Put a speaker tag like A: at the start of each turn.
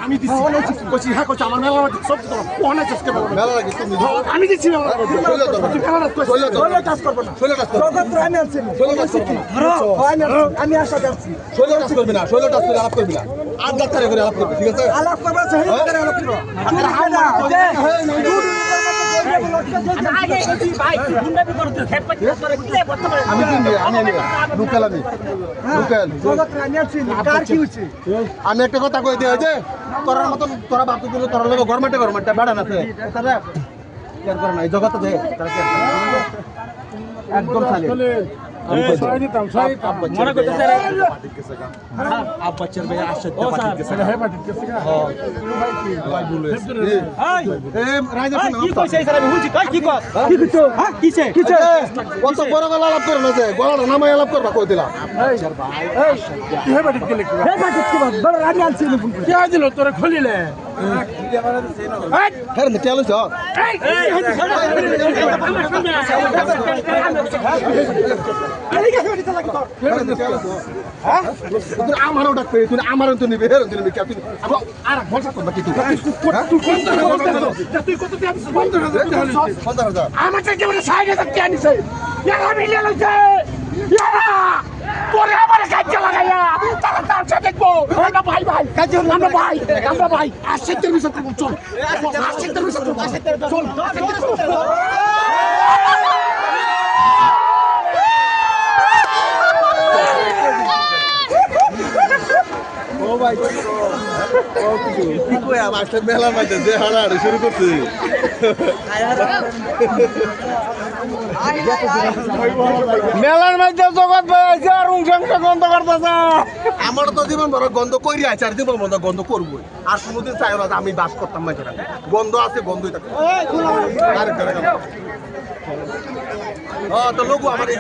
A: আমি দিছি কইছি হ্যাঁ কইছি আমার মেলা সব তো কোনে চেষ্টা করব মেলা লাগে তুমি আমি দিছি মেলা কাজ করব না শৈল কাজ করব আমি আনছি শৈল কাজ করব না আমি আশা করছি শৈল কাজ করবি না শৈল কাজ করে আলাপ করবি না আর ডাক্তারে করে আলাপ করবি ঠিক আছে আলাপ করব সেই করে আলাপ করব আমি একটা কথা কই দিই যে তোরার মতন তোরা বাপ দিল তোরা লোক গভর্নমেন্টে বেড়ান আছে তারা কেয়ার করে না এই জগতে দে তারা কেয়ার করে একদম খালি মনে করতেছে আব্বাচ্চার ভাই আসছে পাঠিয়ে গেছে হ্যাঁ পাঠিয়ে গেছে ভাই বলে এই রাজা কি কইছে স্যার আমি বুঝি কি কস কি কইছো হ্যাঁ কিছে কিছে কত বড় গলা আলাপ করে না যে গলাটা নামাই আলাপ করবা কই দিলা এই স্যার ভাই এই কি হে পাঠিয়ে গেলে কি হে পাঠিয়ে কি বড় রানি আনছি নি বুঝি কে দিল তোরে খুলিলে হ্যাঁ নে চলো যাও আমারও ডাকবে তুই আমারও তো নিবে হেরো নিবে তুই আর বলছ তো বাকি তুই তুই কত দিন 15000 আমার থেকে বলে 60000 টাকা নিছে ইয়ারা মিলে লইছে ইয়ারা পরে আমার কাজে লাগাইয়া তারা তার সাথে দেখবো আমরা ভাই ভাই কাজে আমরা ভাই আশিতের বিষয় চল আশিতের বিষয় চল ও ভাই ও কি কই আমার সাথে মেলা মাইতে যে হাড়াড়ি শুরু করছে মেলার মধ্যে জগৎ ভাই আইছে আর সংখ্যা গন্ধ করতেছে আমার তো জীবন বড় গন্ধ কইরি আছে আর জীবন বন্ধ গন্ধ করব আর কোনোদিন চাই না আমি বাস করতাম না যেটা গন্ধ আছে গন্ধই থাকে আরে তো লোক আমার এই